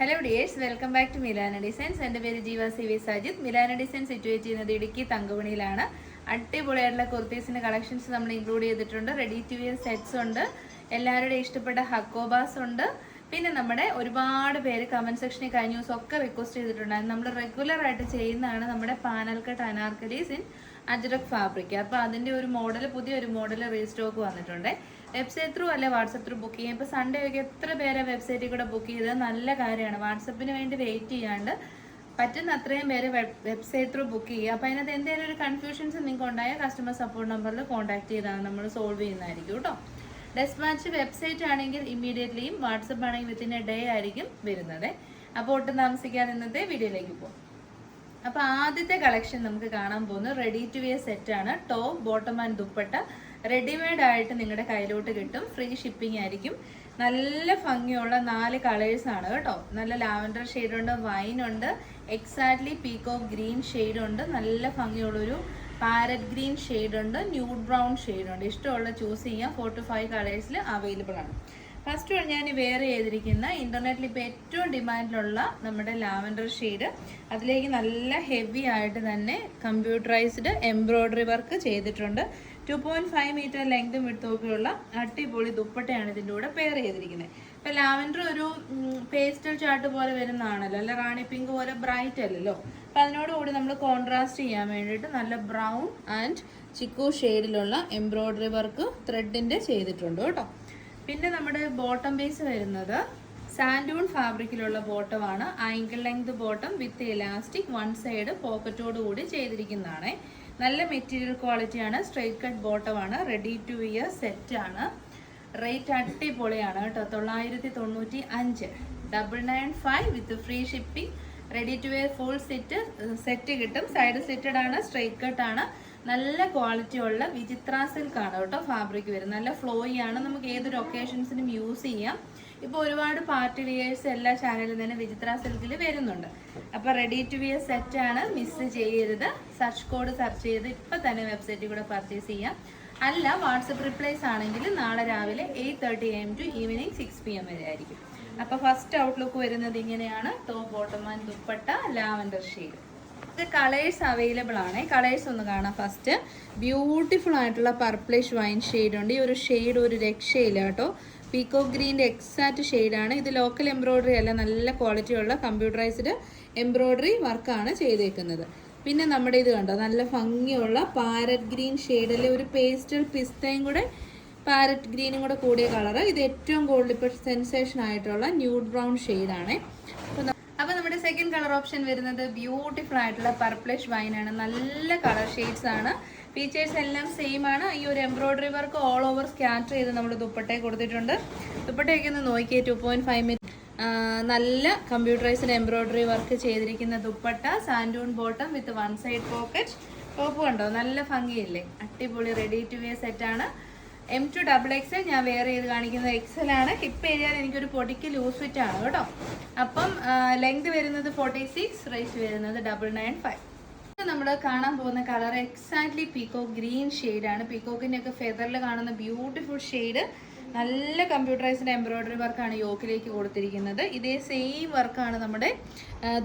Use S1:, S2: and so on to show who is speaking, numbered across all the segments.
S1: Hello dears, welcome back to Milana designs. എൻ്റെ പേര് Jeeva C V Sajith. Milana designs situate ചെയ്യുന്നത് ഇടുക്കി തങ്കമണിയിലാണ്. അടിപൊളിയായിട്ടുള്ള കുർത്തീസിൻ്റെ കളക്ഷൻസ് നമ്മൾ ഇൻക്ലൂഡ് ചെയ്തിട്ടുണ്ട്. റെഡി ടു വിയർ സെറ്റ്സ് ഉണ്ട്, എല്ലാവരുടെയും ഇഷ്ടപ്പെട്ട ഹക്കോബാസ് ഉണ്ട്. പിന്നെ നമ്മുടെ ഒരുപാട് പേര് കമൻറ്റ് സെക്ഷനിൽ കഴിഞ്ഞ ദിവസം ഒക്കെ റിക്വസ്റ്റ് ചെയ്തിട്ടുണ്ടായിരുന്നു. നമ്മൾ റെഗുലർ ആയിട്ട് ചെയ്യുന്നതാണ് നമ്മുടെ panel cut anarkalis in ajrak fabric. അപ്പോൾ അതിൻ്റെ ഒരു മോഡൽ, പുതിയൊരു മോഡൽ റീസ്റ്റോക്ക് വന്നിട്ടുണ്ട്. വെബ്സൈറ്റ് ത്രൂ അല്ലെ വാട്സപ്പ് ത്രൂ ബുക്ക് ചെയ്യാം. ഇപ്പോൾ സൺഡേ ഒക്കെ എത്ര പേരെ വെബ്സൈറ്റിൽ കൂടെ ബുക്ക് ചെയ്തത് നല്ല കാര്യമാണ്. വാട്സപ്പിന് വേണ്ടി വെയിറ്റ് ചെയ്യാണ്ട് പറ്റുന്ന അത്രയും പേര് വെബ്സൈറ്റ് ത്രൂ ബുക്ക് ചെയ്യുക. അപ്പോൾ അതിനകത്ത് എന്തെങ്കിലും ഒരു കൺഫ്യൂഷൻസ് നിങ്ങൾക്ക് ഉണ്ടായാൽ കസ്റ്റമർ സപ്പോർട്ട് നമ്പറിൽ കോൺടാക്ട് ചെയ്താണ് നമ്മൾ സോൾവ് ചെയ്യുന്നതായിരിക്കും കേട്ടോ. ഡെസ്പാച്ച് വെബ്സൈറ്റ് ആണെങ്കിൽ ഇമ്മീഡിയറ്റ്ലിയും, വാട്സപ്പ് ആണെങ്കിൽ വിത്തിൻ എ ഡേ ആയിരിക്കും വരുന്നത്. അപ്പോൾ ഒട്ടും താമസിക്കാതെ ഇന്നത്തെ വീഡിയോയിലേക്ക് പോകും. അപ്പോൾ ആദ്യത്തെ കളക്ഷൻ നമുക്ക് കാണാൻ പോകുന്നത് റെഡി ടു വിയർ സെറ്റാണ്. Top, bottom and dupatta readymade ആയിട്ട് നിങ്ങളുടെ കയ്യിലോട്ട് കിട്ടും. ഫ്രീ ഷിപ്പിംഗ് ആയിരിക്കും. നല്ല ഭംഗിയുള്ള 4 കളേഴ്സാണ് കേട്ടോ. നല്ല ലാവൻഡർ ഷെയ്ഡുണ്ട്, വൈനുണ്ട്, എക്സാക്ട്ലി പീകോക്ക് ഗ്രീൻ ഷെയ്ഡുണ്ട്, നല്ല ഭംഗിയുള്ളൊരു പാരറ്റ് ഗ്രീൻ ഷെയ്ഡുണ്ട്, ന്യൂഡ് ബ്രൗൺ ഷെയ്ഡുണ്ട്. ഇഷ്ടമുള്ള ചൂസ് ചെയ്യാം. 4 to 5 കളേഴ്സിൽ അവൈലബിൾ ആണ്. ഫസ്റ്റ് ഞാൻ വെയർ ചെയ്തിരിക്കുന്ന ഇന്റർനെറ്റിൽ ഇപ്പോൾ ഏറ്റവും ഡിമാൻഡിലുള്ള നമ്മുടെ ലാവൻഡർ ഷെയ്ഡ്, അതിലേക്ക് നല്ല ഹെവി ആയിട്ട് തന്നെ കമ്പ്യൂട്ടറൈസ്ഡ് എംബ്രോയ്ഡറി വർക്ക് ചെയ്തിട്ടുണ്ട്. 2.5 മീറ്റർ ലെങ്തും വിഡ്ത്തുമൊക്കെയുള്ള അടിപൊളി ദുപ്പട്ടയാണ് ഇതിൻ്റെ കൂടെ പെയർ ചെയ്തിരിക്കുന്നത്. ഇപ്പം ലാവൻഡർ ഒരു പേസ്റ്റൽ ചാർട്ട് പോലെ വരുന്നതാണല്ലോ, അല്ല റാണി പിങ്ക് പോലെ ബ്രൈറ്റ് അല്ലല്ലോ. അപ്പം അതിനോടുകൂടി നമ്മൾ കോൺട്രാസ്റ്റ് ചെയ്യാൻ വേണ്ടിയിട്ട് നല്ല ബ്രൗൺ ആൻഡ് ചിക്കു ഷെയ്ഡിലുള്ള എംബ്രോയ്ഡറി വർക്ക് ത്രെഡിൻ്റെ ചെയ്തിട്ടുണ്ട് കേട്ടോ. പിന്നെ നമ്മുടെ ബോട്ടം ബേസ് വരുന്നത് സാൻഡൂൺ ഫാബ്രിക്കിലുള്ള ബോട്ടമാണ്. Ankle length bottom with elastic, one side പോക്കറ്റോട് കൂടി ചെയ്തിരിക്കുന്നതാണ്. നല്ല മെറ്റീരിയൽ ക്വാളിറ്റിയാണ്. സ്ട്രെയിറ്റ് കട്ട് ബോട്ടമാണ്. റെഡി ടു വിയർ സെറ്റാണ്. റേറ്റ് അടിപൊളിയാണ് കേട്ടോ. 995, 995 with free shipping. Ready to wear full set കിട്ടും. സൈഡ് സെറ്റഡ് ആണ്, സ്ട്രെയിറ്റ് കട്ട് ആണ്. നല്ല ക്വാളിറ്റി ഉള്ള വിചിത്ര സിൽക്ക് ആണ് കേട്ടോ ഫാബ്രിക് വരുന്നത്. നല്ല ഫ്ലോയി ആണ്. നമുക്ക് ഏതൊരു ഒക്കേഷൻസിനും യൂസ് ചെയ്യാം. ഇപ്പോൾ ഒരുപാട് പാർട്ടി വിയേഴ്സ് എല്ലാ ചാനലിൽ തന്നെ വിചിത്ര സിൽക്കിൽ വരുന്നുണ്ട്. അപ്പോൾ റെഡി ടു വിയർ സെറ്റാണ്, മിസ് ചെയ്യരുത്. സെർച്ച് കോഡ് സെർച്ച് ചെയ്ത് ഇപ്പം തന്നെ വെബ്സൈറ്റിൽ കൂടെ പർച്ചേസ് ചെയ്യാം. അല്ല, വാട്സപ്പ് റിപ്ലൈസ് ആണെങ്കിൽ നാളെ രാവിലെ 8:30 AM to ഈവനിങ് 6 PM വരെ ആയിരിക്കും. അപ്പോൾ ഫസ്റ്റ് ഔട്ട്ലുക്ക് വരുന്നത് ഇങ്ങനെയാണ്. Top, bottom and dupatta lavender shade. ഇത് കളേഴ്സ് അവൈലബിൾ ആണ്. കളേഴ്സ് ഒന്ന് കാണാം. ഫസ്റ്റ് ബ്യൂട്ടിഫുൾ ആയിട്ടുള്ള പർപ്പിളിഷ് വൈൻ ഷെയ്ഡ് ഉണ്ട്. ഈ ഒരു ഷെയ്ഡ് ഒരു രക്ഷയില്ല കേട്ടോ. പീകോക്ക് ഗ്രീൻ്റെ എക്സാക്റ്റ് ഷെയ്ഡാണ്. ഇത് ലോക്കൽ എംബ്രോയ്ഡറി അല്ല, നല്ല ക്വാളിറ്റിയുള്ള കമ്പ്യൂട്ടറൈസ്ഡ് എംബ്രോയ്ഡറി വർക്കാണ് ചെയ്തേക്കുന്നത്. പിന്നെ നമ്മുടെ ഇത് കണ്ടോ, നല്ല ഭംഗിയുള്ള പാരറ്റ് ഗ്രീൻ ഷെയ്ഡിൽ ഒരു പേസ്റ്റൽ പിസ്തയും കൂടെ പാരറ്റ് ഗ്രീനും കൂടെ കൂടിയ കളറ്. ഇത് ഏറ്റവും കൂടുതൽ ഇപ്പോൾ സെൻസേഷൻ ആയിട്ടുള്ള ന്യൂഡ് ബ്രൗൺ ഷെയ്ഡാണ്. അപ്പോൾ നമ്മുടെ സെക്കൻഡ് കളർ ഓപ്ഷൻ വരുന്നത് ബ്യൂട്ടിഫുൾ ആയിട്ടുള്ള പർപ്പിളിഷ് വൈനാണ്. നല്ല കളർ ഷെയ്ഡ്സ് ആണ്. ഫീച്ചേഴ്സ് എല്ലാം സെയിം ആണ്. ഈ ഒരു embroidery work all over scatter ചെയ്ത് നമ്മൾ ദുപ്പട്ടയെ കൊടുത്തിട്ടുണ്ട്. ദുപ്പട്ടയൊക്കെ ഒന്ന് നോക്കിയേ. 2.5 മീറ്റർ നല്ല കമ്പ്യൂട്ടറൈസ്ഡ് എംബ്രോയ്ഡറി വർക്ക് ചെയ്തിരിക്കുന്ന ദുപ്പട്ട. സാൻഡൂൺ bottom with one side pocket. Top കണ്ടോ, നല്ല ഭംഗിയില്ലേ. അടിപൊളി റെഡി ടു വെയർ സെറ്റാണ്. M to XXL ഞാൻ വെയർ ചെയ്ത് കാണിക്കുന്നത് XL ആണ്. ഹിപ്പ് ഏരിയയിൽ എനിക്കൊരു പൊടിക്ക് ലൂസ് ഫിറ്റ് ആണ് കേട്ടോ. അപ്പം ലെങ്ത് വരുന്നത് 46, റേറ്റ് വരുന്നത് 995. നമ്മൾ കാണാൻ പോകുന്ന കളർ എക്സാക്ട്ലി പീകോക്ക് ഗ്രീൻ ഷെയ്ഡാണ്. പീകോക്കിൻ്റെ ഒക്കെ ഫെദറിൽ കാണുന്ന ബ്യൂട്ടിഫുൾ ഷെയ്ഡ്. നല്ല കമ്പ്യൂട്ടറൈസ്ഡ് എംബ്രോയ്ഡറി വർക്കാണ് യോക്കിലേക്ക് കൊടുത്തിരിക്കുന്നത്. ഇതേ സെയിം വർക്കാണ് നമ്മുടെ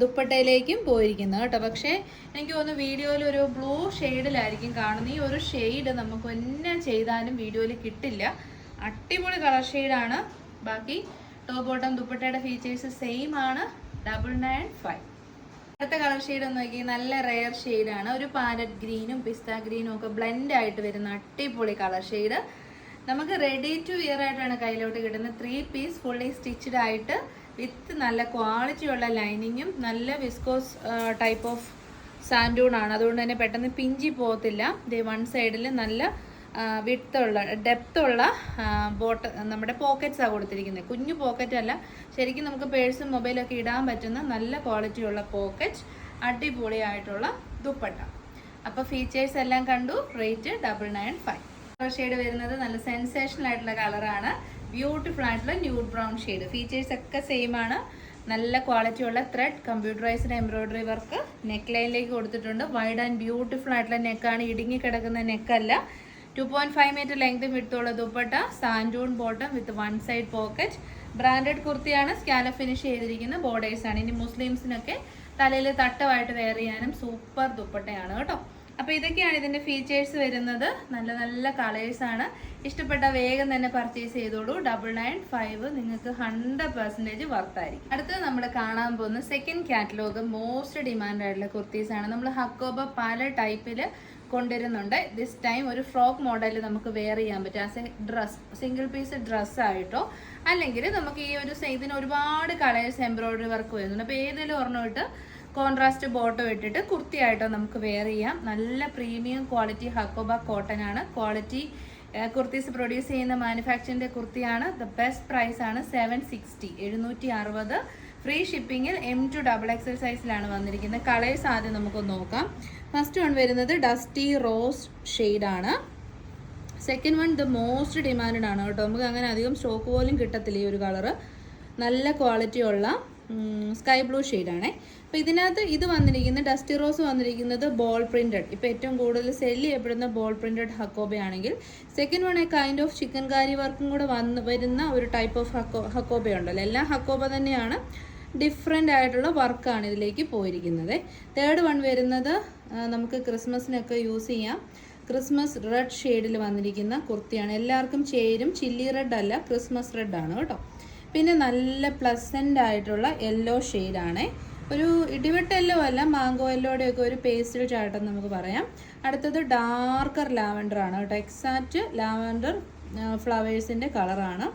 S1: ദുപ്പട്ടയിലേക്കും പോയിരിക്കുന്നത് കേട്ടോ. പക്ഷേ എനിക്ക് തോന്നുന്നു വീഡിയോയിൽ ഒരു ബ്ലൂ ഷെയ്ഡിലായിരിക്കും കാണുന്നത്. ഈ ഒരു ഷെയ്ഡ് നമുക്ക് എന്നെ ചെയ്താലും വീഡിയോയിൽ കിട്ടില്ല. അടിപൊളി കളർ ഷെയ്ഡാണ്. ബാക്കി ടോപ്പ് ബോട്ടം ദുപ്പട്ടയുടെ ഫീച്ചേഴ്സ് സെയിം ആണ്. 995. അടുത്ത കളർ ഷെയ്ഡ് ഒന്ന് നോക്കി. നല്ല റെയർ ഷെയ്ഡാണ്. ഒരു പാരറ്റ് ഗ്രീനും പിസ്ത ഗ്രീനും ഒക്കെ ബ്ലെൻഡ് ആയിട്ട് വരുന്ന അടിപൊളി കളർ ഷെയ്ഡ്. നമുക്ക് റെഡി ടു വിയർ ആയിട്ടാണ് കയ്യിലോട്ട് കിട്ടുന്നത്. 3 പീസ് ഫുള്ളി സ്റ്റിച്ച്ഡ് ആയിട്ട് വിത്ത് നല്ല ക്വാളിറ്റിയുള്ള ലൈനിങ്ങും നല്ല വിസ്കോസ് ടൈപ്പ് ഓഫ് സാൻഡൂൺ ആണ്. അതുകൊണ്ട് തന്നെ പെട്ടെന്ന് പിഞ്ചി പോകത്തില്ല. ഇത് വൺ സൈഡിൽ നല്ല വിഡ്ത്തുള്ള ഡെപ്തുള്ള നമ്മുടെ പോക്കറ്റ്സാണ് കൊടുത്തിരിക്കുന്നത്. കുഞ്ഞു പോക്കറ്റ് അല്ല, ശരിക്കും നമുക്ക് പേഴ്സും മൊബൈലൊക്കെ ഇടാൻ പറ്റുന്ന നല്ല ക്വാളിറ്റിയുള്ള പോക്കറ്റ്. അടിപൊളിയായിട്ടുള്ള ദുപ്പട്ട. അപ്പോൾ ഫീച്ചേഴ്സ് എല്ലാം കണ്ടു. റേറ്റ് 995. കളർ ഷെയ്ഡ് വരുന്നത് നല്ല സെൻസേഷണൽ ആയിട്ടുള്ള കളറാണ്. ബ്യൂട്ടിഫുൾ ആയിട്ടുള്ള ന്യൂഡ് ബ്രൗൺ ഷെയ്ഡ്. ഫീച്ചേഴ്സ് ഒക്കെ സെയിം ആണ്. നല്ല ക്വാളിറ്റിയുള്ള thread computerised embroidery work neck ലൈനിലേക്ക് കൊടുത്തിട്ടുണ്ട്. വൈഡ് ആൻഡ് ബ്യൂട്ടിഫുൾ ആയിട്ടുള്ള നെക്കാണ്. ഇടുങ്ങി കിടക്കുന്ന നെക്കല്ല. 2.5 മീറ്റർ ലെങ്ത് വിഡ്ത്തുള്ള ദുപ്പട്ട. സാൻഡൂൺ bottom with one side pocket. Branded കുർത്തിയാണ്, സ്കാലപ്പ് ഫിനിഷ് ചെയ്തിരിക്കുന്ന ബോർഡേഴ്സാണ്. ഇനി മുസ്ലിംസിനൊക്കെ തലയിൽ തട്ടമായിട്ട് വെയർ ചെയ്യാനും സൂപ്പർ ദുപ്പട്ടയാണ് കേട്ടോ. അപ്പോൾ ഇതൊക്കെയാണ് ഇതിൻ്റെ ഫീച്ചേഴ്സ് വരുന്നത്. നല്ല നല്ല കളേഴ്സാണ്. ഇഷ്ടപ്പെട്ട വേഗം തന്നെ പർച്ചേസ് ചെയ്തോളൂ. 9995 നിങ്ങൾക്ക് 100% വർത്തായിരിക്കും. അടുത്തത് നമ്മൾ കാണാൻ പോകുന്ന സെക്കൻഡ് കാറ്റലോഗ് മോസ്റ്റ് ഡിമാൻഡ് ആയിട്ടുള്ള കുർത്തീസാണ്. നമ്മൾ ഹക്കോബ പല ടൈപ്പിൽ കൊണ്ടുവരുന്നുണ്ട്. ദിസ് ടൈം ഒരു ഫ്രോക്ക് മോഡലിൽ നമുക്ക് വെയർ ചെയ്യാൻ പറ്റും. As a dress, single piece ഡ്രസ്സായിട്ടോ അല്ലെങ്കിൽ നമുക്ക് ഈ ഒരു ഇതിന് ഒരുപാട് കളേഴ്സ് എംബ്രോയിഡറി വർക്ക് വരുന്നുണ്ട്. അപ്പോൾ ഏതെങ്കിലും ഒരെണ്ണമിട്ട് കോൺട്രാസ്റ്റ് ബോട്ടം ഇട്ടിട്ട് കുർത്തിയായിട്ടോ നമുക്ക് വെയർ ചെയ്യാം. നല്ല പ്രീമിയം ക്വാളിറ്റി ഹക്കോബ കോട്ടൺ ആണ്. ക്വാളിറ്റി കുർത്തീസ് പ്രൊഡ്യൂസ് ചെയ്യുന്ന മാനുഫാക്ചറിൻ്റെ കുർത്തിയാണ്. ദ ബെസ്റ്റ് പ്രൈസ് ആണ് 760, 760. ഫ്രീ ഷിപ്പിങ്ങിൽ M2XXL സൈസിലാണ് വന്നിരിക്കുന്നത്. കളേഴ്സ് ആദ്യം നമുക്കൊന്ന് നോക്കാം. ഫസ്റ്റ് വൺ വരുന്നത് ഡസ്റ്റി റോസ് ഷെയ്ഡാണ്. Second one the most demand ആണ് കേട്ടോ. നമുക്ക് അങ്ങനെ അധികം സ്റ്റോക്ക് പോലും കിട്ടത്തില്ല ഈ ഒരു കളറ്. നല്ല ക്വാളിറ്റി ഉള്ള സ്കൈ ബ്ലൂ ഷെയ്ഡാണേ. അപ്പോൾ ഇതിനകത്ത് ഇത് വന്നിരിക്കുന്നത് ഡസ്റ്റി റോസ് വന്നിരിക്കുന്നത് ബോൾ പ്രിൻറ്റഡ്. ഇപ്പോൾ ഏറ്റവും കൂടുതൽ സെല് ചെയ്യപ്പെടുന്ന ബോൾ പ്രിൻറ്റഡ് ഹക്കോബയാണെങ്കിൽ second one kind of chikankari വർക്കും കൂടെ വരുന്ന ഒരു ടൈപ്പ് ഓഫ് ഹക്കോബയുണ്ടല്ലോ. എല്ലാം ഹക്കോബ തന്നെയാണ്, ഡിഫറെൻ്റ് ആയിട്ടുള്ള വർക്കാണ് ഇതിലേക്ക് പോയിരിക്കുന്നത്. തേർഡ് വൺ വരുന്നത് നമുക്ക് ക്രിസ്മസിനൊക്കെ യൂസ് ചെയ്യാം. ക്രിസ്മസ് റെഡ് ഷെയ്ഡിൽ വന്നിരിക്കുന്ന കുർത്തിയാണ്. എല്ലാവർക്കും ചേരും. ചില്ലി റെഡ് അല്ല, ക്രിസ്മസ് റെഡ് ആണ് കേട്ടോ. പിന്നെ നല്ല പ്ലസൻ്റ് ആയിട്ടുള്ള യെല്ലോ ഷെയ്ഡാണ്. ഒരു ഇടിവെട്ട് യെല്ലോ അല്ല, മാംഗോ യെല്ലോയുടെയൊക്കെ ഒരു പേസ്റ്റൽ ചാട്ടം നമുക്ക് പറയാം. അടുത്തത് ഡാർക്കർ ലാവൻഡർ ആണ് കേട്ടോ. എക്സാക്റ്റ് ലാവൻഡർ ഫ്ലവേഴ്സിൻ്റെ കളറാണ്.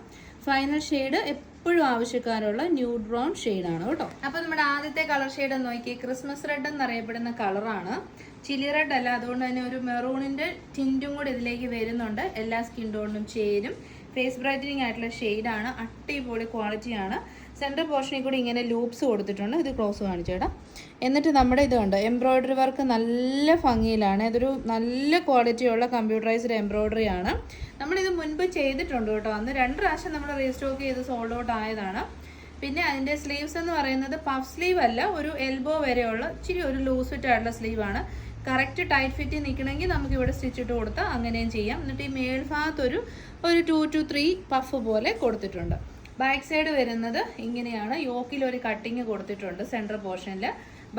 S1: ഫൈനൽ ഷെയ്ഡ് എപ്പോഴും ആവശ്യക്കാരുള്ള ന്യൂഡ് ബ്രൗൺ ഷെയ്ഡാണ് കേട്ടോ. അപ്പോൾ നമ്മുടെ ആദ്യത്തെ കളർ ഷെയ്ഡ് നോക്കി, ക്രിസ്മസ് റെഡ് എന്നറിയപ്പെടുന്ന കളറാണ്. ചില്ലി റെഡ് അല്ല, അതുകൊണ്ട് തന്നെ ഒരു മെറൂണിൻ്റെ ടിൻറ്റും കൂടി ഇതിലേക്ക് വരുന്നുണ്ട്. എല്ലാ സ്കിൻ ടോണിനും ചേരും. ഫേസ് ബ്രൈറ്റനിങ് ആയിട്ടുള്ള ഷെയ്ഡാണ്. അടിപൊളി ക്വാളിറ്റിയാണ്. സെൻറ്റർ പോർഷനിൽ കൂടി ഇങ്ങനെ ലൂപ്സ് കൊടുത്തിട്ടുണ്ട്. ഇത് ക്ലോസ് കാണിച്ചേടാ. എന്നിട്ട് നമ്മുടെ ഇത് കണ്ടോ, എംബ്രോയ്ഡറി വർക്ക് നല്ല ഭംഗിയിലാണ്. ഇതൊരു നല്ല ക്വാളിറ്റിയുള്ള കമ്പ്യൂട്ടറൈസ്ഡ് എംബ്രോയ്ഡറി ആണ്. നമ്മളിത് മുൻപ് ചെയ്തിട്ടുണ്ട് കേട്ടോ. അന്ന് 2 പ്രാവശ്യം നമ്മൾ റീസ്റ്റോക്ക് ചെയ്ത് സോൾഡ് ഔട്ട് ആയതാണ്. പിന്നെ അതിൻ്റെ സ്ലീവ്സ് എന്ന് പറയുന്നത് പഫ് സ്ലീവ് അല്ല, ഒരു എൽബോ വരെയുള്ള ഇച്ചിരി ഒരു ലൂസ് ഫിറ്റ് ആയിട്ടുള്ള സ്ലീവാണ്. കറക്റ്റ് ടൈറ്റ് ഫിറ്റ് നിൽക്കണമെങ്കിൽ നമുക്ക് ഇവിടെ സ്റ്റിച്ച് ഇട്ട് കൊടുത്താൽ അങ്ങനെയും ചെയ്യാം. എന്നിട്ട് ഈ മേൽഭാഗത്ത് ഒരു 2 to 3 പഫ് പോലെ കൊടുത്തിട്ടുണ്ട്. ബാക്ക് സൈഡ് വരുന്നത് ഇങ്ങനെയാണ്. യോക്കിൽ ഒരു കട്ടിങ് കൊടുത്തിട്ടുണ്ട് സെൻറ്റർ പോർഷനിൽ.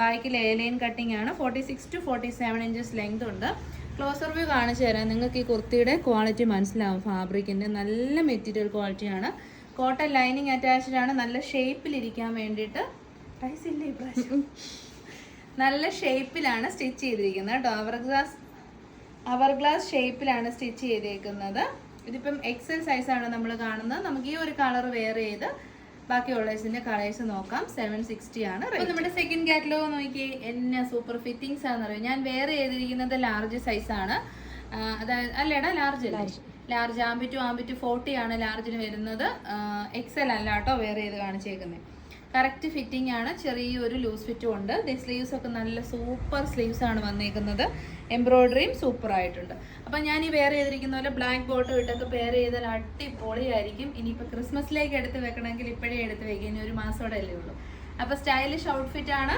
S1: ബാക്കിൽ എ ലൈൻ കട്ടിങ് ആണ്. 46 to 47 ഇഞ്ചസ് ലെങ്ത് ഉണ്ട്. ക്ലോസർ വ്യൂ കാണിച്ചു തരാം. നിങ്ങൾക്ക് ഈ കുർത്തിയുടെ ക്വാളിറ്റി മനസ്സിലാവും. ഫാബ്രിക്കിൻ്റെ നല്ല മെറ്റീരിയൽ ക്വാളിറ്റിയാണ്. കോട്ടൺ ലൈനിങ് അറ്റാച്ച്ഡ് ആണ്. നല്ല ഷേപ്പിലിരിക്കാൻ വേണ്ടിയിട്ട് പ്രൈസ് ഇല്ല ഈ പ്രാവശ്യം. നല്ല ഷേപ്പിലാണ് സ്റ്റിച്ച് ചെയ്തിരിക്കുന്നത് കേട്ടോ. അവർ ഗ്ലാസ് ഷേപ്പിലാണ് സ്റ്റിച്ച് ചെയ്തേക്കുന്നത്. ഇതിപ്പം എക്സൽ സൈസാണ് നമ്മൾ കാണുന്നത്. നമുക്ക് ഈ ഒരു കളർ വെയർ ചെയ്ത് ബാക്കിയുള്ളതിൻ്റെ കളേഴ്സ് നോക്കാം. 760 ആണ്. അപ്പോൾ നമ്മുടെ സെക്കൻഡ് കാറ്റലോഗ് നോക്കി എന്നെ സൂപ്പർ ഫിറ്റിങ്സ് ആണെന്ന് അറിയാം. ഞാൻ വെയർ ചെയ്തിരിക്കുന്നത് ലാർജ് സൈസാണ്. അതായത് അല്ലേടാ, ലാർജ് ആംബിറ്റ് 40 ആണ് ലാർജിന് വരുന്നത്. എക്സൽ അല്ല കേട്ടോ വെയർ ചെയ്ത് കാണിച്ചേക്കുന്നത്. കറക്റ്റ് ഫിറ്റിംഗ് ആണ്. ചെറിയൊരു ലൂസ് ഫിറ്റും ഉണ്ട്. സ്ലീവ്സ് ഒക്കെ നല്ല സൂപ്പർ സ്ലീവ്സ് ആണ് വന്നേക്കുന്നത്. എംബ്രോയിഡറിയും സൂപ്പർ ആയിട്ടുണ്ട്. അപ്പം ഞാൻ ഈ വെയർ ചെയ്തിരിക്കുന്ന പോലെ ബ്ലാക്ക് ബോട്ടം ഇട്ടൊക്കെ പെയർ ചെയ്താൽ അടിപൊളിയായിരിക്കും. ഇനിയിപ്പോൾ ക്രിസ്മസിലേക്ക് എടുത്ത് വെക്കണമെങ്കിൽ ഇപ്പോഴേ എടുത്ത് വെക്കുക. ഇനി ഒരു മാസത്തോടെ അല്ലേ ഉള്ളൂ. അപ്പോൾ സ്റ്റൈലിഷ് ഔട്ട്ഫിറ്റ് ആണ്.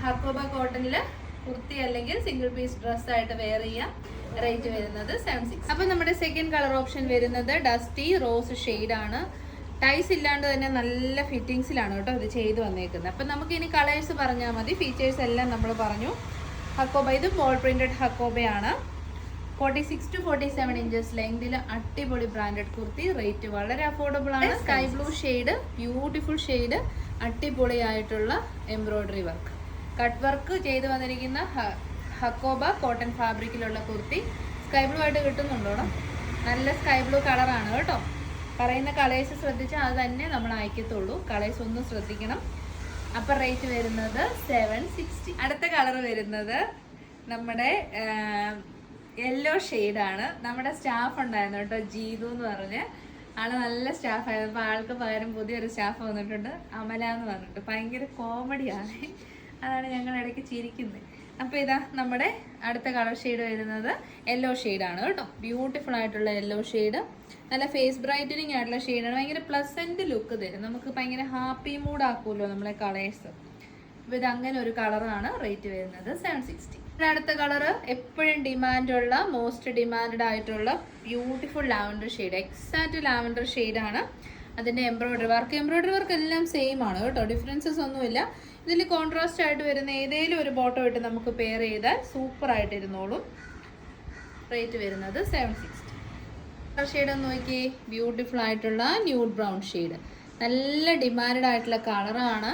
S1: ഹക്കോബ കോട്ടണിൽ കുർത്തി അല്ലെങ്കിൽ സിംഗിൾ പീസ് ഡ്രസ്സായിട്ട് വെയർ ചെയ്യാം. റേറ്റ് വരുന്നത് 76. അപ്പം നമ്മുടെ സെക്കൻഡ് കളർ ഓപ്ഷൻ വരുന്നത് ഡസ്റ്റി റോസ് ഷെയ്ഡാണ്. ടൈസ് ഇല്ലാണ്ട് തന്നെ നല്ല ഫിറ്റിങ്സിലാണ് കേട്ടോ ഇത് ചെയ്ത് വന്നേക്കുന്നത്. അപ്പം നമുക്ക് ഇനി കളേഴ്സ് പറഞ്ഞാൽ മതി. ഫീച്ചേഴ്സ് എല്ലാം നമ്മൾ പറഞ്ഞു. ഹക്കോബ, ഇത് ബോൾ പ്രിന്റഡ് ഹക്കോബയാണ്. 46 to 47 ഇഞ്ചസ് ലെങ്തിൽ അടിപൊളി ബ്രാൻഡഡ് കുർത്തി. റേറ്റ് വളരെ അഫോർഡബിൾ ആണ്. Sky blue shade, beautiful shade, അടിപൊളിയായിട്ടുള്ള എംബ്രോയിഡറി വർക്ക്, കട്ട് വർക്ക് ചെയ്ത് വന്നിരിക്കുന്ന ഹക്കോബ കോട്ടൺ ഫാബ്രിക്കിലുള്ള കുർത്തി. സ്കൈ ബ്ലൂ ആയിട്ട് കിട്ടുന്നുണ്ടോടാ? നല്ല സ്കൈ ബ്ലൂ കളറാണ് കേട്ടോ. പറയുന്ന കളേഴ്സ് ശ്രദ്ധിച്ചാൽ അത് തന്നെ നമ്മൾ അയക്കത്തുള്ളൂ. കളേഴ്സ് ഒന്നും ശ്രദ്ധിക്കണം. അപ്പം റേറ്റ് വരുന്നത് 760. അടുത്ത കളർ വരുന്നത് നമ്മുടെ യെല്ലോ ഷെയ്ഡാണ്. നമ്മുടെ സ്റ്റാഫ് ഉണ്ടായിരുന്നു കേട്ടോ, ജീതു എന്ന് പറഞ്ഞ്. ആള് നല്ല സ്റ്റാഫായിരുന്നു. അപ്പോൾ ആൾക്ക് പകരം പുതിയൊരു സ്റ്റാഫ് വന്നിട്ടുണ്ട്, അമല എന്ന് പറഞ്ഞിട്ട്. ഭയങ്കര കോമഡിയാണ്. അതാണ് ഞങ്ങൾ ഇടയ്ക്ക് ചിരിക്കുന്നത്. അപ്പോൾ ഇതാ നമ്മുടെ അടുത്ത കളർ ഷെയ്ഡ് വരുന്നത് യെല്ലോ ഷെയ്ഡാണ് കേട്ടോ. ബ്യൂട്ടിഫുൾ ആയിട്ടുള്ള യെല്ലോ ഷെയ്ഡ്. നല്ല ഫേസ് ബ്രൈറ്റനിങ് ആയിട്ടുള്ള ഷെയ്ഡാണ്. ഭയങ്കര പ്ലസൻറ്റ് ലുക്ക് തരും. നമുക്ക് ഭയങ്കര ഹാപ്പി മൂഡ് ആക്കുമല്ലോ നമ്മളെ കളേഴ്സ്. അപ്പോൾ ഇത് അങ്ങനെ ഒരു കളറാണ്. റേറ്റ് വരുന്നത് 760. അടുത്ത കളറ് എപ്പോഴും ഡിമാൻഡുള്ള, മോസ്റ്റ് ഡിമാൻഡ് ആയിട്ടുള്ള beautiful lavender shade. Exact lavender ഷെയ്ഡാണ്. അതിൻ്റെ എംബ്രോയിഡറി വർക്ക് എല്ലാം സെയിം ആണ് കേട്ടോ, ഡിഫറൻസസ് ഒന്നുമില്ല. ഇതിൽ കോൺട്രാസ്റ്റ് ആയിട്ട് വരുന്ന ഏതെങ്കിലും ഒരു ബോട്ടം ഇട്ട് നമുക്ക് പെയർ ചെയ്താൽ സൂപ്പർ ആയിട്ടിരുന്നോളും. റേറ്റ് വരുന്നത് 760. ഷെയ്ഡ് ഒന്ന് നോക്കിയേ, ബ്യൂട്ടിഫുൾ ആയിട്ടുള്ള ന്യൂഡ് ബ്രൗൺ ഷെയ്ഡ്, നല്ല ഡിമാൻഡ് ആയിട്ടുള്ള കളറാണ്.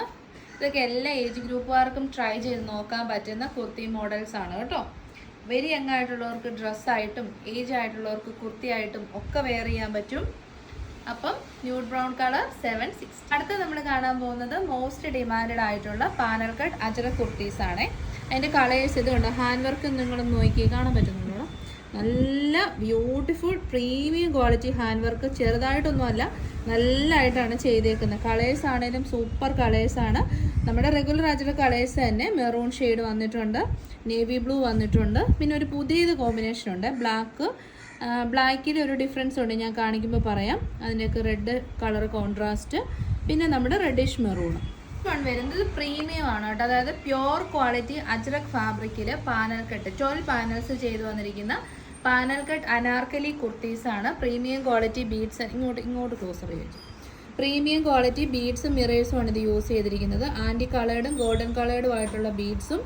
S1: ഇതൊക്കെ എല്ലാ ഏജ് ഗ്രൂപ്പുകാർക്കും ട്രൈ ചെയ്ത് നോക്കാൻ പറ്റുന്ന കുർത്തി മോഡൽസ് ആണ് കേട്ടോ. വെരി യങ് ആയിട്ടുള്ളവർക്ക് ഡ്രസ്സായിട്ടും ഏജ് ആയിട്ടുള്ളവർക്ക് കുർത്തിയായിട്ടും ഒക്കെ വെയർ ചെയ്യാൻ പറ്റും. അപ്പം ന്യൂഡ് ബ്രൗൺ കളർ 760. അടുത്ത നമ്മൾ കാണാൻ പോകുന്നത് മോസ്റ്റ് ഡിമാൻഡ് ആയിട്ടുള്ള പാനൽ കട്ട് അജ്രക് കുർത്തീസ് ആണ്. അതിൻ്റെ കളേഴ്സ് ഇതുണ്ട്. ഹാൻഡ് വർക്ക് നിങ്ങളൊന്ന് നോക്കി കാണാൻ പറ്റുന്നുണ്ടോ? നല്ല beautiful premium quality hand work, ചെറുതായിട്ടൊന്നുമല്ല, നല്ലതായിട്ടാണ് ചെയ്തേക്കുന്നത്. കളേഴ്സ് ആണെങ്കിലും സൂപ്പർ കളേഴ്സാണ്. നമ്മുടെ റെഗുലർ ആയിട്ടുള്ള കളേഴ്സ് തന്നെ മെറൂൺ ഷെയ്ഡ് വന്നിട്ടുണ്ട്, നേവി ബ്ലൂ വന്നിട്ടുണ്ട്, പിന്നെ ഒരു പുതിയത് കോമ്പിനേഷൻ ഉണ്ട് ബ്ലാക്കിൽ ഒരു ഡിഫറൻസ് ഉണ്ട്, ഞാൻ കാണിക്കുമ്പോൾ പറയാം. അതിൻ്റെയൊക്കെ റെഡ് കളർ കോൺട്രാസ്റ്റ്, പിന്നെ നമ്മുടെ റെഡിഷ് മെറൂൺ വരുന്നത് പ്രീമിയം ആണ് കേട്ടോ. അതായത് പ്യോർ ക്വാളിറ്റി അജ്രക് ഫാബ്രിക്കിൽ പാനൽ കട്ട് 12 പാനൽസ് ചെയ്ത് വന്നിരിക്കുന്ന പാനൽ കട്ട് അനാർക്കലി കുർത്തീസ് ആണ്. പ്രീമിയം ക്വാളിറ്റി ബീഡ്സ് ഇങ്ങോട്ട് ക്ലോസർ ചെയ്തു. പ്രീമിയം ക്വാളിറ്റി ബീഡ്സും മിറേഴ്സും ആണ് ഇത് യൂസ് ചെയ്തിരിക്കുന്നത്. ആൻറ്റി കളേർഡും ഗോൾഡൻ കളേർഡും ആയിട്ടുള്ള ബീഡ്സും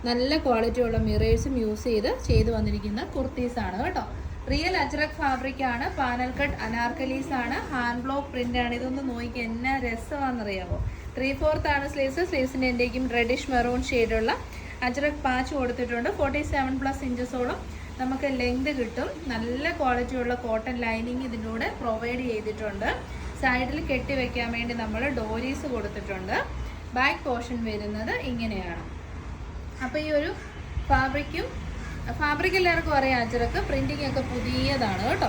S1: നല്ല ക്വാളിറ്റിയുള്ള മിറേഴ്സും യൂസ് ചെയ്ത് വന്നിരിക്കുന്ന കുർത്തീസ് ആണ് കേട്ടോ. റിയൽ അജ്രക് ഫാബ്രിക് ആണ്, പാനൽ കട്ട് അനാർക്കലീസ് ആണ്, ഹാൻഡ് ബ്ലോക്ക് പ്രിന്റ് ആണ്. ഇതൊന്ന് നോക്കി എന്നാ രസമാണെന്നറിയാമോ. 3/4 ആണ് സ്ലീവ്സിൻ്റെ എൻ്റെക്കും റെഡിഷ് മെറൂൺ ഷെയ്ഡുള്ള അജ്രക് പാച്ച് കൊടുത്തിട്ടുണ്ട്. 47+ ഇഞ്ചസോളം നമുക്ക് ലെങ്ത് കിട്ടും. നല്ല ക്വാളിറ്റിയുള്ള കോട്ടൺ ലൈനിങ് ഇതിലൂടെ പ്രൊവൈഡ് ചെയ്തിട്ടുണ്ട്. സൈഡിൽ കെട്ടി വെക്കാൻ വേണ്ടി നമ്മൾ ഡോരീസ് കൊടുത്തിട്ടുണ്ട്. ബാക്ക് പോർഷൻ വരുന്നത് ഇങ്ങനെയാണ്. അപ്പോൾ ഈ ഒരു ഫാബ്രിക് എല്ലാവർക്കും അറിയാം. അജ്രക്ക് പ്രിൻറ്റിംഗ് ഒക്കെ പുതിയതാണ് കേട്ടോ.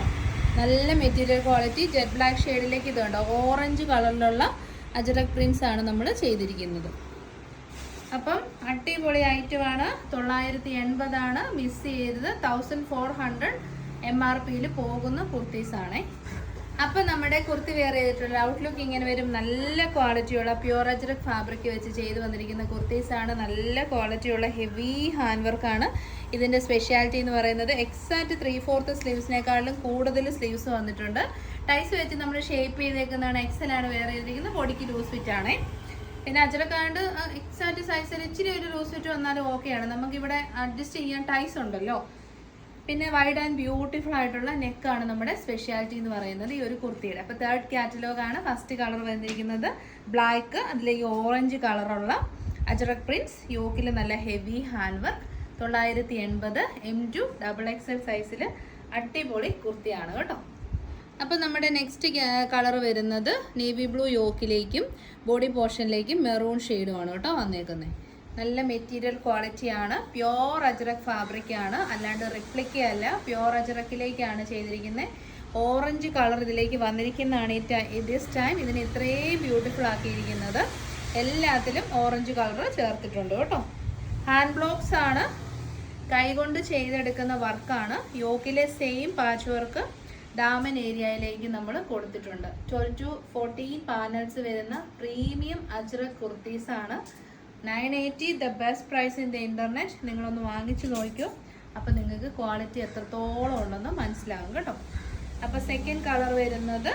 S1: നല്ല മെറ്റീരിയൽ ക്വാളിറ്റി. ജെറ്റ് ബ്ലാക്ക് ഷെയ്ഡിലേക്ക് ഇതുണ്ട്, ഓറഞ്ച് കളറിലുള്ള അജ്രക് പ്രിൻസ് ആണ് നമ്മൾ ചെയ്തിരിക്കുന്നത്. അപ്പം അടിപൊളി ഐറ്റമാണ്. 980 ആണ്. മിസ് ചെയ്തത് 1400 MRPയിൽ പോകുന്ന കുർത്തീസാണേ. അപ്പം നമ്മുടെ കുർത്തി വെയർ ചെയ്തിട്ടുള്ള ഔട്ട്ലുക്ക് ഇങ്ങനെ വരും. നല്ല ക്വാളിറ്റിയുള്ള പ്യുവർ അജ്രക് ഫാബ്രിക് വെച്ച് ചെയ്ത് വന്നിരിക്കുന്ന കുർത്തീസാണ്. നല്ല ക്വാളിറ്റിയുള്ള ഹെവി ഹാൻഡ് വർക്കാണ് ഇതിൻ്റെ സ്പെഷ്യാലിറ്റി എന്ന് പറയുന്നത്. എക്സാക്റ്റ് 3/4 സ്ലീവ്സിനേക്കാളും കൂടുതൽ സ്ലീവ്സ് വന്നിട്ടുണ്ട്. ടൈസ് വെച്ച് നമ്മൾ ഷേപ്പ് ചെയ്തേക്കുന്നതാണ്. എക്സലാണ് വെയർ ചെയ്തിരിക്കുന്നത്. ബോഡിക്ക് ലൂസ് ഫിറ്റ് ആണ്. പിന്നെ അജ്രക്കാണ്ട് എക്സാക്റ്റ് സൈസിൽ ഇച്ചിരി ഒരു ലൂസ് ഫിറ്റ് വന്നാലും ഓക്കെയാണ്. നമുക്കിവിടെ അഡ്ജസ്റ്റ് ചെയ്യാൻ ടൈസ് ഉണ്ടല്ലോ. പിന്നെ വൈഡ് ആൻഡ് ബ്യൂട്ടിഫുൾ ആയിട്ടുള്ള നെക്കാണ് നമ്മുടെ സ്പെഷ്യാലിറ്റി എന്ന് പറയുന്നത് ഈ ഒരു കുർത്തിയുടെ. അപ്പോൾ 3rd കാറ്റലോഗാണ്. ഫസ്റ്റ് കളർ വന്നിരിക്കുന്നത് ബ്ലാക്ക്, അതിലേക്ക് ഓറഞ്ച് കളറുള്ള അജ്രക് പ്രിൻസ്, യോക്കിൽ നല്ല heavy hand work. 980 M2 XXL സൈസിൽ അടിപൊളി കുർത്തിയാണ് കേട്ടോ. അപ്പോൾ നമ്മുടെ നെക്സ്റ്റ് കളർ വരുന്നത് നേവി ബ്ലൂ യോക്കിലേക്കും ബോഡി പോർഷനിലേക്കും മെറൂൺ ഷെയ്ഡുമാണ് കേട്ടോ വന്നേക്കുന്നത്. നല്ല മെറ്റീരിയൽ ക്വാളിറ്റിയാണ്. പ്യോർ അജ്രക് ഫാബ്രിക് ആണ്, അല്ലാണ്ട് റിപ്ലിക്ക അല്ല. പ്യോർ അജ്രക്കിലേക്കാണ് ചെയ്തിരിക്കുന്നത്. ഓറഞ്ച് കളർ ഇതിലേക്ക് വന്നിരിക്കുന്നതാണ് ദിസ് ടൈം ഇതിന് ഇത്രയും ബ്യൂട്ടിഫുൾ ആക്കിയിരിക്കുന്നത്. എല്ലാത്തിലും ഓറഞ്ച് കളർ ചേർത്തിട്ടുണ്ട് കേട്ടോ. ഹാൻഡ് ബ്ലോക്സ് ആണ്, കൈകൊണ്ട് ചെയ്തെടുക്കുന്ന വർക്കാണ്. യോക്കിലെ സെയിം പാച്ച് വർക്ക് ഡാമൻ ഏരിയയിലേക്ക് നമ്മൾ കൊടുത്തിട്ടുണ്ട്. 12 to 14 പാനൽസ് വരുന്ന പ്രീമിയം അജ്രക് കുർത്തീസാണ്. 980 the best price in the internet. നിങ്ങളൊന്ന് വാങ്ങിച്ചു നോക്കൂ. അപ്പോൾ നിങ്ങൾക്ക് ക്വാളിറ്റി എത്രത്തോളം ഉണ്ടെന്ന് മനസ്സിലാകും കേട്ടോ. അപ്പോൾ സെക്കൻഡ് കളർ വരുന്നത്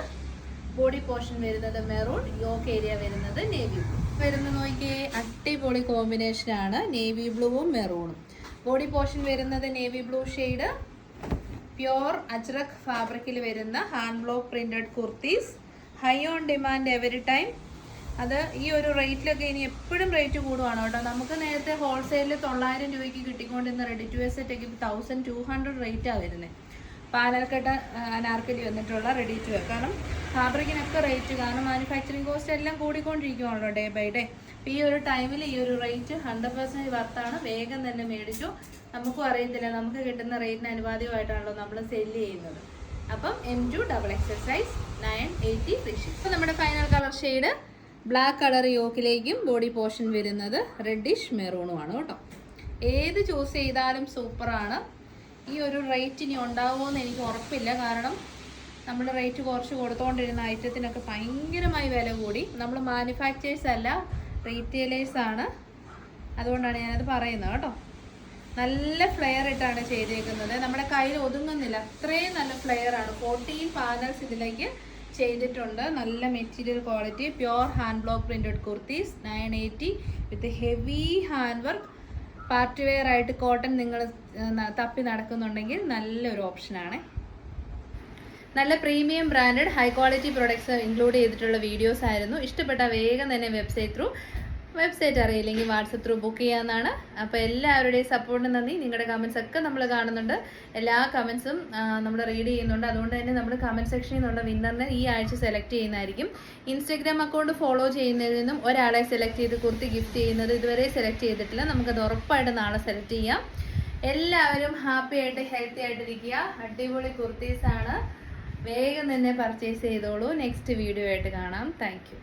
S1: ബോഡി പോർഷൻ വരുന്നത് മെറൂൺ, യോക്ക് ഏരിയ വരുന്നത് നേവി ബ്ലൂ വരുന്നത്. നോക്കിയേ, അടിപൊളി കോമ്പിനേഷനാണ് നേവി ബ്ലൂവും മെറൂണും. ബോഡി പോർഷൻ വരുന്നത് navy blue shade, pure ajrak ഫാബ്രിക്കിൽ വരുന്ന hand block printed kurtis. High on demand every time. അത് ഈ ഒരു റേറ്റിലൊക്കെ ഇനി എപ്പോഴും റേറ്റ് കൂടുവാണ് കേട്ടോ. നമുക്ക് നേരത്തെ ഹോൾസെയിലിൽ 900 രൂപയ്ക്ക് കിട്ടിക്കൊണ്ടിരുന്ന റെഡി ടു വെയർ സെറ്റൊക്കെ 1200 റേറ്റാണ് വരുന്നത്. പാനൽക്കട്ട് അനാർക്കലി വന്നിട്ടുള്ള റെഡി ടു വെയർ. കാരണം ഫാബ്രിക്കിനൊക്കെ റേറ്റ്, കാരണം മാനുഫാക്ചറിങ് കോസ്റ്റ് എല്ലാം കൂടിക്കൊണ്ടിരിക്കുവാണല്ലോ ഡേ ബൈ ഡേ. അപ്പോൾ ഈ ഒരു ടൈമിൽ ഈ ഒരു റേറ്റ് 100% വർത്താണ്. വേഗം തന്നെ മേടിച്ചു. നമുക്കും അറിയത്തില്ല, നമുക്ക് കിട്ടുന്ന റേറ്റിന് അനുപാതികമായിട്ടാണല്ലോ നമ്മൾ സെല്ല് ചെയ്യുന്നത്. അപ്പം M2 XXL size 980 free ship. അപ്പോൾ നമ്മുടെ final colour shade black colour യോക്കിലേക്കും ബോഡി പോർഷൻ വരുന്നത് റെഡിഷ് മെറൂണുമാണ് കേട്ടോ. ഏത് ചൂസ് ചെയ്താലും സൂപ്പറാണ്. ഈ ഒരു റേറ്റ് ഇനി ഉണ്ടാവുമോ എന്ന് എനിക്ക് ഉറപ്പില്ല. കാരണം നമ്മൾ റേറ്റ് കുറച്ച് കൊടുത്തുകൊണ്ടിരുന്ന ഐറ്റത്തിനൊക്കെ ഭയങ്കരമായി വില കൂടി. നമ്മൾ മാനുഫാക്ചേഴ്സ് അല്ല, റീറ്റെയിലേഴ്സാണ്. അതുകൊണ്ടാണ് ഞാനത് പറയുന്നത് കേട്ടോ. നല്ല ഫ്ലെയർ ഇട്ടാണ് ചെയ്തേക്കുന്നത്. നമ്മുടെ കയ്യിൽ ഒതുങ്ങുന്നില്ല, അത്രയും നല്ല ഫ്ലെയർ ആണ്. 14 പാനൽസ് ഇതിലേക്ക് ചെയ്തിട്ടുണ്ട്. നല്ല material quality, pure hand block printed kurtis 980 with heavy hand work. Party wear ആയിട്ട് കോട്ടൺ നിങ്ങൾ തപ്പി നടക്കുന്നുണ്ടെങ്കിൽ നല്ലൊരു ഓപ്ഷനാണ്. നല്ല premium branded high quality products include ചെയ്തിട്ടുള്ള വീഡിയോസ് ആയിരുന്നു. ഇഷ്ടപ്പെട്ട വേഗം തന്നെ വെബ്സൈറ്റ് അറിയില്ലെങ്കിൽ വാട്സപ്പ് ത്രൂ ബുക്ക് ചെയ്യാവുന്നതാണ്. അപ്പോൾ എല്ലാവരുടെയും സപ്പോർട്ടിന് നന്ദി. നിങ്ങളുടെ കമൻസ് ഒക്കെ നമ്മൾ കാണുന്നുണ്ട്, എല്ലാ കമൻസും നമ്മൾ റീഡ് ചെയ്യുന്നുണ്ട്. അതുകൊണ്ട് തന്നെ നമ്മൾ കമൻറ്റ് സെക്ഷനിൽ നിന്നുള്ള വിന്നറിനെ ഈ ആഴ്ച സെലക്ട് ചെയ്യുന്നതായിരിക്കും. ഇൻസ്റ്റഗ്രാം അക്കൗണ്ട് ഫോളോ ചെയ്യുന്നതിൽ നിന്നും ഒരാളെ സെലക്ട് ചെയ്ത് കുർത്തി ഗിഫ്റ്റ് ചെയ്യുന്നത് ഇതുവരെ സെലക്ട് ചെയ്തിട്ടില്ല. നമുക്കത് ഉറപ്പായിട്ട് നാളെ സെലക്ട് ചെയ്യാം. എല്ലാവരും ഹാപ്പി ആയിട്ട് ഹെൽത്തി ആയിട്ടിരിക്കുക. അടിപൊളി കുർത്തീസാണ്, വേഗം തന്നെ പർച്ചേസ് ചെയ്തോളൂ. നെക്സ്റ്റ് വീഡിയോ ആയിട്ട് കാണാം. Thank you.